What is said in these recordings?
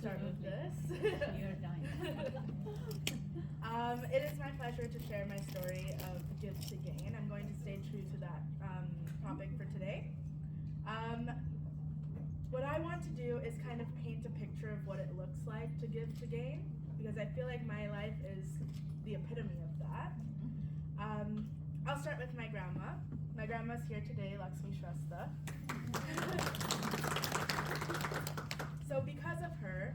start with this. Your time. It is my pleasure to share my story of Give to Gain. I'm going to stay true to that topic for today. What I want to do is kind of paint a picture of what it looks like to give to gain, because I feel like my life is the epitome of that. I'll start with my grandma. My grandma's here today, Anusha Shrestha. So because of her,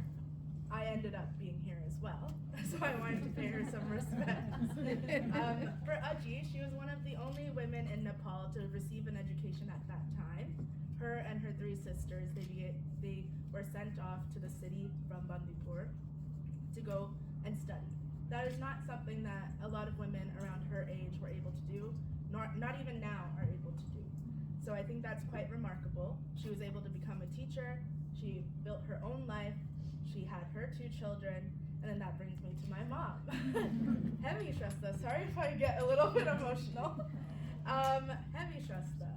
I ended up being here as well. So I wanted to pay her some respect. For Aji, she was one of the only women in Nepal to receive an education at that time. Her and her 3 sisters, they were sent off to the city from Bandipur to go and study. That is not something that a lot of women around her age were able to do, not even now are able to do. So I think that's quite remarkable. She was able to become a teacher, she built her own life, she had her 2 children, and then that brings me to my mom. Heavy Shrestha, sorry if I get a little bit emotional. Heavy Shrestha.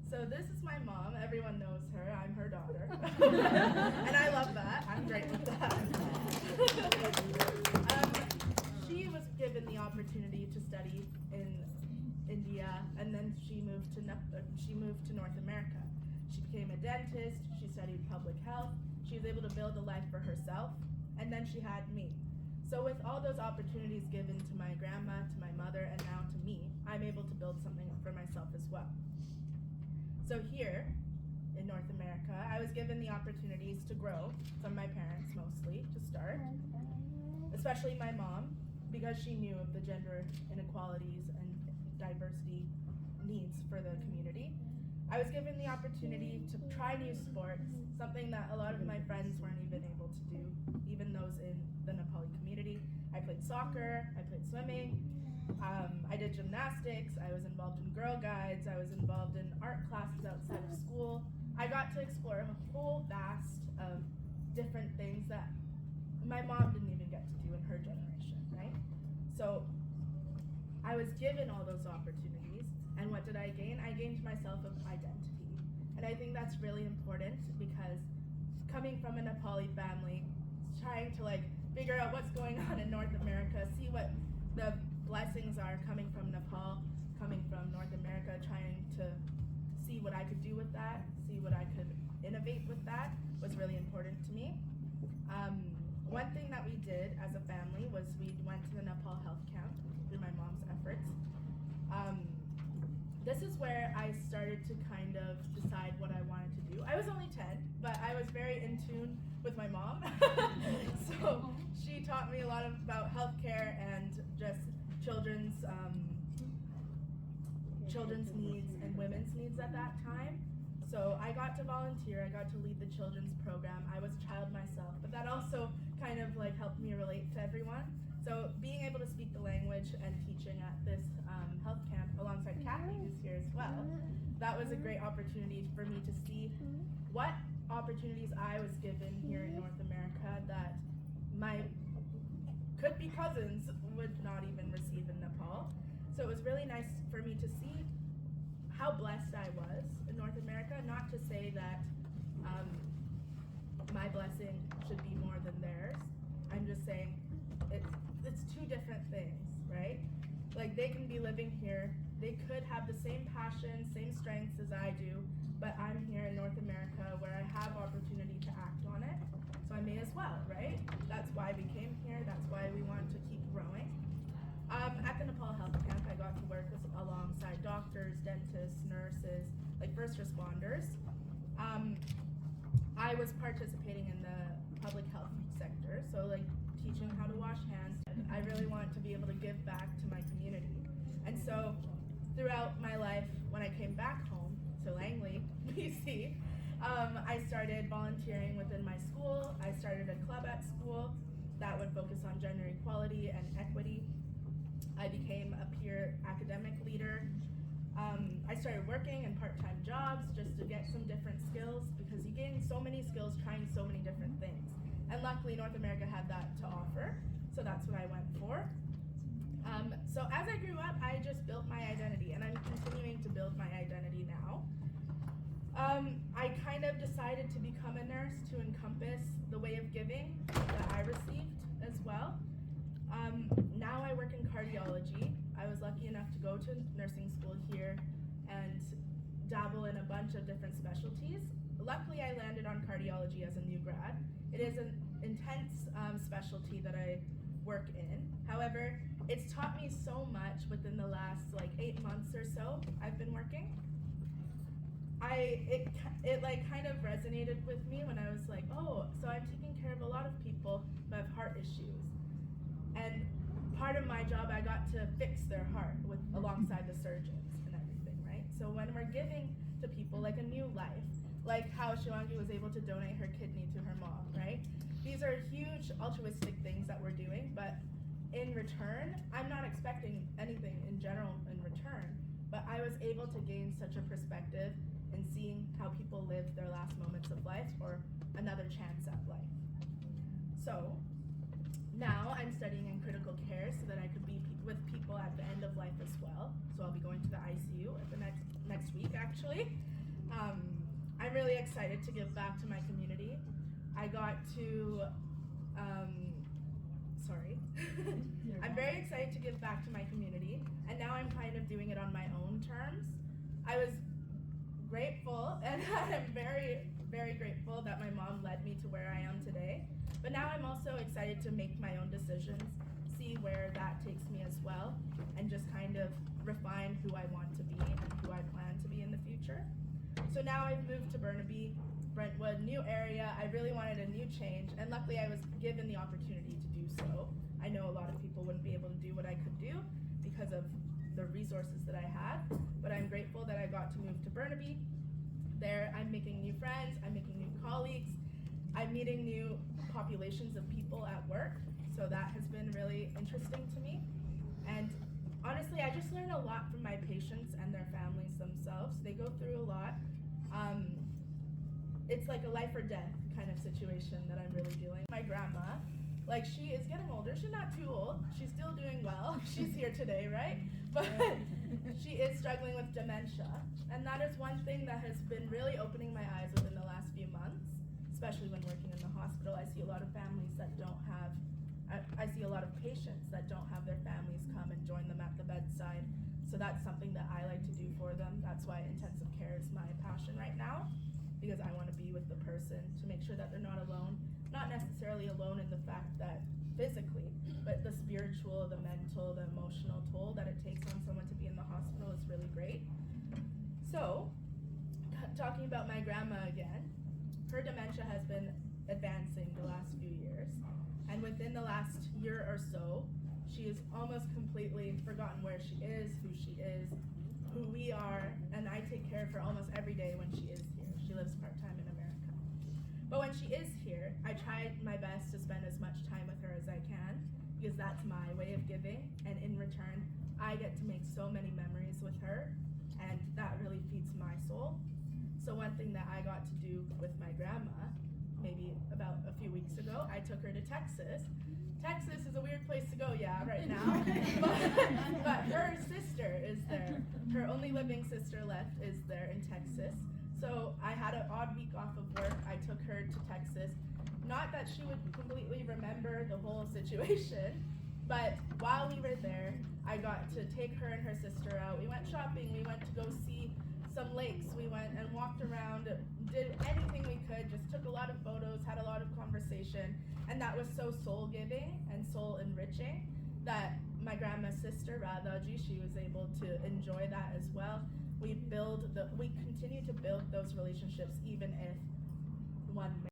So this is my mom, everyone knows her, I'm her daughter. And I love that, I'm great with that. She was given the opportunity to study in India, and then she moved to North America. She became a dentist, she studied public health, she was able to build a life for herself, and then she had me. So with all those opportunities given to my grandma, to my mother, and now to me, I'm able to build something for myself as well. So here, in North America, I was given the opportunities to grow from my parents mostly, to start, especially my mom, because she knew of the gender inequalities and diversity needs for the community. I was given the opportunity to try new sports, something that a lot of my friends weren't even able to do, even those in the Nepali community. I played soccer, I played swimming, I did gymnastics, I was involved in Girl Guides, I was involved in art classes outside of school. I got to explore a whole vast of different things that my mom didn't even get to do in her generation, right? So I was given all those opportunities, and what did I gain? I gained myself of identity. And I think that's really important, because coming from a Nepali family, trying to figure out what's going on in North America, see what the blessings are coming from Nepal, coming from North America, trying to see what I could do with that, see what I could innovate with that, was really important to me. One thing that we did as a family was we went to the Nepal health camp through my mom's efforts. This is where I started to kind of decide what I wanted to do. I was only 10, but I was very in tune with my mom. So she taught me a lot about healthcare and just children's needs and women's needs at that time. So I got to volunteer, I got to lead the children's program. I was a child myself, but that also kind of helped me relate to everyone. So being able to speak the language and teaching at this health camp alongside Kathy, who's here as well, that was a great opportunity for me to see what opportunities I was given here in North America that my could-be cousins would not even receive in Nepal. So it was really nice for me to see how blessed I was in North America, not to say that my blessing should be more than theirs. I'm just saying it's 2 different things, right? They can be living here, they could have the same passion, same strengths as I do, but I'm here in North America where I have opportunity to act on it, so I may as well, right? That's why we came here, that's why we want to keep growing. At the Nepal Health Camp, I got to work alongside doctors, dentists, nurses, first responders. I was participating in the public health sector, so teaching how to wash hands. I really want to be able to give back to my community. And so throughout my life, when I came back home to Langley, BC, I started volunteering within my school. I started a club at school that would focus on gender equality and equity. I became a peer academic leader. I started working in part-time jobs just to get some different skills, because you gain so many skills trying so many different things. And luckily North America had that to offer, so that's what I went for. So as I grew up, I just built my identity, and I'm continuing to build my identity now. I kind of decided to become a nurse to encompass the way of giving that I received as well. Now I work in cardiology. I was lucky enough to go to nursing school here and dabble in a bunch of different specialties. Luckily, I landed on cardiology as a new grad. It is an intense specialty that I work in. However, it's taught me so much within the last 8 months or so I've been working. It kind of resonated with me when I was like, oh, so I'm taking care of a lot of people who have heart issues. And part of my job, I got to fix their heart alongside the surgeons and everything, right? So when we're giving to people like a new life, like how Shiwangi was able to donate her kidney to her mom, right? These are huge altruistic things that we're doing, but in return, I'm not expecting anything in general in return, but I was able to gain such a perspective in seeing how people live their last moments of life or another chance at life. So now I'm studying in critical care so that I could be with people at the end of life as well. So I'll be going to the ICU at the next week actually. I'm really excited to give back to my community. I got to, I'm very excited to give back to my community, and now I'm kind of doing it on my own terms. I was grateful, and I'm very, very grateful that my mom led me to where I am today. But now I'm also excited to make my own decisions, see where that takes me as well, and just kind of refine who I want to be and who I plan to be in the future. So now I've moved to Burnaby, Brentwood, new area. I really wanted a new change, and luckily I was given the opportunity to do so. I know a lot of people wouldn't be able to do what I could do because of the resources that I had, but I'm grateful that I got to move to Burnaby. There, I'm making new friends, I'm making new colleagues, I'm meeting new populations of people at work, so that has been really interesting to me. And honestly, I just learn a lot from my patients and their families themselves. They go through a lot. It's like a life or death kind of situation that I'm really dealing with. My grandma, she is getting older. She's not too old. She's still doing well. She's here today, right? But she is struggling with dementia. And that is one thing that has been really opening my eyes within the last few months, especially when working in the hospital. I see a lot of families that don't have, I see a lot of patients that don't have their families come and join them at the bedside. So that's something that I like to do for them. That's why intensive care is my passion right now, because I want to be with the person to make sure that they're not alone. Not necessarily alone in the fact that physically, but the spiritual, the mental, the emotional toll that it takes on someone to be in the hospital is really great. So, talking about my grandma again, her dementia has been advancing the last few years. And within the last year or so, she has almost completely forgotten where she is, who we are, and I take care of her almost every day when she is here. She lives part-time in America. But when she is here, I try my best to spend as much time with her as I can, because that's my way of giving, and in return, I get to make so many memories with her, and that really feeds my soul. So one thing that I got to do with my grandma, maybe about a few weeks ago, I took her to Texas. Texas is a weird place to go, yeah, right now, but her sister is there. Her only living sister left is there in Texas. So I had an odd week off of work. I took her to Texas. Not that she would completely remember the whole situation, but while we were there, I got to take her and her sister out. We went shopping, we went to go see some lakes, we went and walked around, did anything we could, just took a lot of photos, had a lot of conversation, and that was so soul-giving and soul-enriching that my grandma's sister, Radhaji, she was able to enjoy that as well. We continue to build those relationships even if one